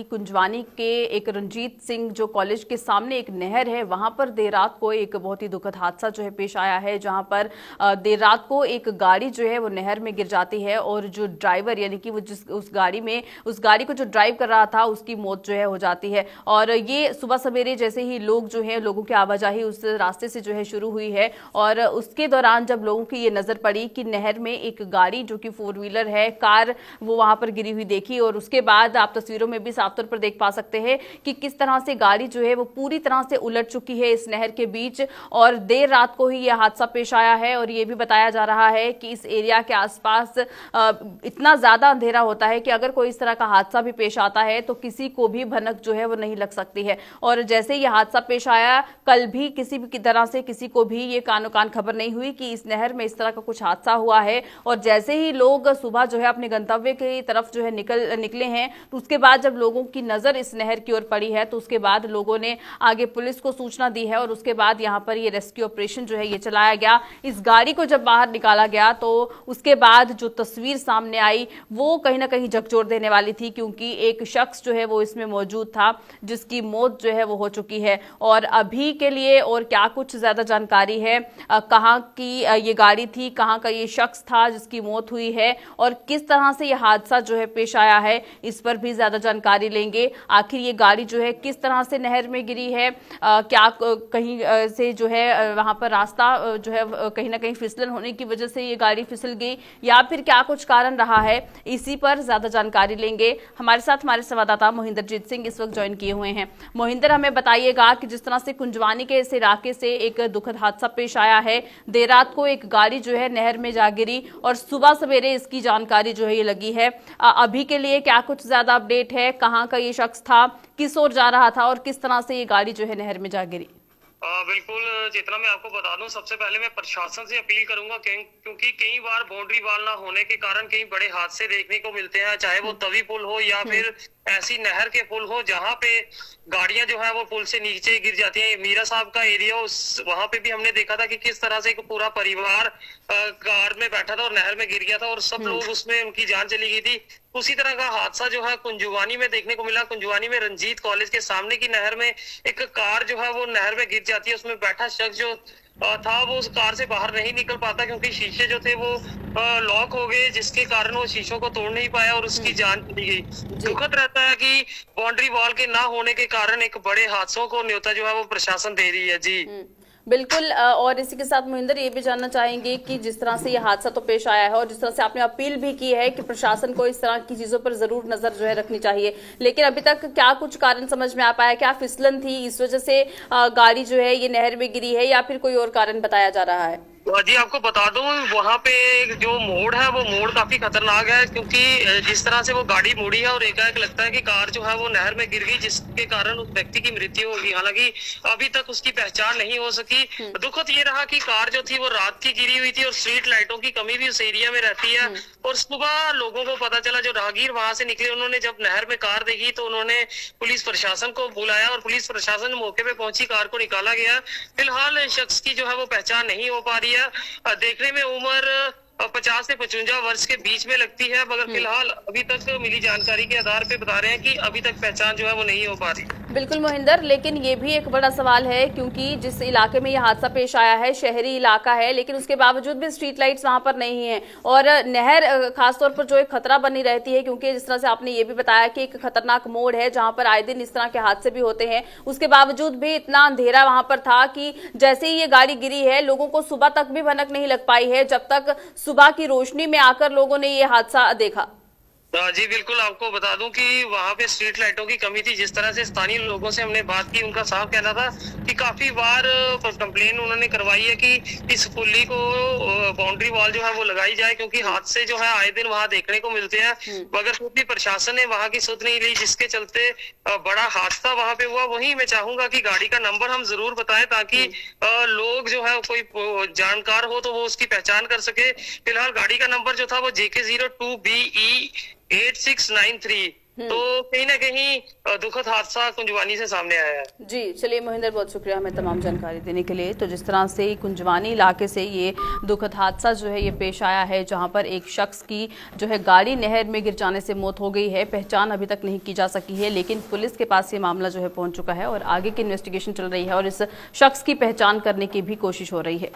कुंजवानी के एक रंजीत सिंह जो कॉलेज के सामने एक नहर है, वहां पर देर रात को एक बहुत ही दुखद हादसा जो है पेश आया है, जहां पर देर रात को एक गाड़ी जो है वो नहर में गिर जाती है और जो ड्राइवर यानी कि वो जिस उस गाड़ी को जो ड्राइव कर रहा था उसकी मौत जो है हो जाती है। और ये सुबह सवेरे जैसे ही लोगों की आवाजाही उस रास्ते से जो है शुरू हुई है और उसके दौरान जब लोगों की ये नजर पड़ी कि नहर में एक गाड़ी जो कि 4 व्हीलर है, कार, वो वहां पर गिरी हुई देखी। और उसके बाद आप तस्वीरों में भी साफ तौर पर देख पा सकते हैं कि किस तरह से गाड़ी जो है वो पूरी तरह से उलट चुकी है इस नहर के बीच। और देर रात को ही यह हादसा पेश आया है और ये भी बताया जा रहा है कि इस एरिया के आसपास इतना ज्यादा अंधेरा होता है कि अगर कोई इस तरह का हादसा भी पेश आता है तो किसी को भी भनक जो है वो नहीं लग सकती है। और जैसे यह हादसा पेश आया, कल भी किसी भी तरह से किसी को भी ये कानो कान खबर नहीं हुई कि इस नहर में इस तरह का कुछ हादसा हुआ है। और जैसे ही लोग सुबह जो है अपने गंतव्य की तरफ जो है निकले हैं, तो उसके बाद जब लोगों की नजर इस नहर की ओर पड़ी है तो उसके बाद लोगों ने आगे पुलिस को सूचना दी है और उसके बाद यहां पर ये रेस्क्यू ऑपरेशन जो है ये चलाया गया। इस गाड़ी को जब बाहर निकाला गया तो उसके बाद जो तस्वीर सामने आई वो कहीं ना कहीं झकझोर देने वाली थी, क्योंकि एक शख्स जो है वो इसमें मौजूद था जिसकी मौत जो है वो हो चुकी है। और अभी के लिए और क्या कुछ ज्यादा जानकारी है, कहां की ये गाड़ी थी, कहां का ये शख्स था जिसकी मौत हुई है और किस तरह से यह हादसा जो है पेश आया है, इस पर भी ज्यादा जानकारी लेंगे। आखिर ये गाड़ी जो है किस तरह से नहर में गिरी है, क्या कहीं से जो है वहां पर रास्ता जो है कहीं ना कहीं फिसलन होने की वजह से ये गाड़ी फिसल गई या फिर क्या कुछ कारण रहा है, इसी पर ज्यादा जानकारी लेंगे। हमारे साथ हमारे संवाददाता मोहिंदरजीत सिंह इस वक्त ज्वाइन किए हुए हैं। मोहिंदर, हमें बताइएगा कि जिस तरह से कुंजवानी के इस इलाके से एक दुखद हादसा पेश आया है, देर रात को एक गाड़ी जो है नहर में जा गिरी और सुबह सवेरे इसकी जानकारी जो है ये लगी है। अभी के लिए क्या कुछ ज्यादा अपडेट है, कहां का ये शख्स था, किस ओर जा रहा था और किस तरह से ये गाड़ी जो है नहर में जा गिरी? बिल्कुल जितना मैं आपको बता दूं, सबसे पहले मैं प्रशासन से अपील करूंगा क्योंकि कई बार बाउंड्री वाल ना होने के कारण कई बड़े हादसे देखने को मिलते हैं, चाहे वो तवी पुल हो या फिर ऐसी नहर के पुल हो जहां पे गाड़ियां जो है वो पुल से नीचे गिर जाती हैं। मीरा साहब का एरिया, उस वहां पे भी हमने देखा था कि किस तरह से एक पूरा परिवार कार में बैठा था और नहर में गिर गया था और सब लोग उसमें उनकी जान चली गई थी। उसी तरह का हादसा जो है कुंजवानी में देखने को मिला। कुंजवानी में रंजीत कॉलेज के सामने की नहर में एक कार जो है वो नहर में गिर जाती है। उसमें बैठा शख्स जो था वो उस कार से बाहर नहीं निकल पाता क्योंकि शीशे जो थे वो लॉक हो गए, जिसके कारण वो शीशों को तोड़ नहीं पाया और उसकी जान चली गई। दुखद रहता है कि बाउंड्री वॉल के ना होने के कारण एक बड़े हादसों को न्योता जो है वो प्रशासन दे रही है। जी बिल्कुल। और इसी के साथ मोहिंदर, ये भी जानना चाहेंगे कि जिस तरह से ये हादसा तो पेश आया है और जिस तरह से आपने अपील भी की है कि प्रशासन को इस तरह की चीजों पर जरूर नजर जो है रखनी चाहिए, लेकिन अभी तक क्या कुछ कारण समझ में आ पाया? क्या फिसलन थी, इस वजह से गाड़ी जो है ये नहर में गिरी है या फिर कोई और कारण बताया जा रहा है? जी आपको बता दूं, वहां पे जो मोड़ है वो मोड़ काफी खतरनाक है क्योंकि जिस तरह से वो गाड़ी मुड़ी है और एकाएक लगता है कि कार जो है वो नहर में गिर गई, जिसके कारण उस व्यक्ति की मृत्यु होगी। हालांकि अभी तक उसकी पहचान नहीं हो सकी। दुखद ये रहा कि कार जो थी वो रात की गिरी हुई थी और स्ट्रीट लाइटों की कमी भी उस एरिया में रहती है। और सुबह लोगों को पता चला, जो राहगीर वहां से निकले, उन्होंने जब नहर में कार देखी तो उन्होंने पुलिस प्रशासन को बुलाया और पुलिस प्रशासन मौके पे पहुंची, कार को निकाला गया। फिलहाल शख्स की जो है वो पहचान नहीं हो पा रही है। देखने में उम्र 50 से 55 वर्ष के बीच में लगती है, मगर फिलहाल अभी तक मिली जानकारी के आधार पे बता रहे हैं कि अभी तक पहचान जो है वो नहीं हो पा रही। बिल्कुल मोहिंदर, लेकिन ये भी एक बड़ा सवाल है क्योंकि जिस इलाके में यह हादसा पेश आया है शहरी इलाका है, लेकिन उसके बावजूद भी स्ट्रीट लाइट्स वहां पर नहीं है और नहर खासतौर पर जो एक खतरा बनी रहती है, क्योंकि जिस तरह से आपने ये भी बताया कि एक खतरनाक मोड़ है जहां पर आए दिन इस तरह के हादसे भी होते हैं, उसके बावजूद भी इतना अंधेरा वहां पर था कि जैसे ही ये गाड़ी गिरी है लोगों को सुबह तक भी भनक नहीं लग पाई है, जब तक सुबह की रोशनी में आकर लोगों ने ये हादसा देखा। जी बिल्कुल, आपको बता दूं कि वहां पे स्ट्रीट लाइटों की कमी थी। जिस तरह से स्थानीय लोगों से हमने बात की, उनका साफ कहना था कि काफी बार कंप्लेन उन्होंने करवाई है कि इस पुली को बाउंड्री वॉल जो है वो लगाई जाए, क्योंकि हादसे जो है आए दिन वहां देखने को मिलते हैं, मगर फिर भी प्रशासन ने वहां की सुध नहीं ली, जिसके चलते बड़ा हादसा वहां पे हुआ। वहीं मैं चाहूंगा कि गाड़ी का नंबर हम जरूर बताएं ताकि लोग जो है कोई जानकार हो तो वो उसकी पहचान कर सके। फिलहाल गाड़ी का नंबर जो था वो JK02BE8693 तो कहीं ना कहीं दुखद हादसा कुंजवानी से सामने आया है। जी चलिए मोहिंदर, बहुत शुक्रिया हमें तमाम जानकारी देने के लिए। तो जिस तरह से कुंजवानी इलाके से ये दुखद हादसा जो है ये पेश आया है, जहां पर एक शख्स की जो है गाड़ी नहर में गिर जाने से मौत हो गई है। पहचान अभी तक नहीं की जा सकी है, लेकिन पुलिस के पास ये मामला जो है पहुंच चुका है और आगे की इन्वेस्टिगेशन चल रही है और इस शख्स की पहचान करने की भी कोशिश हो रही है।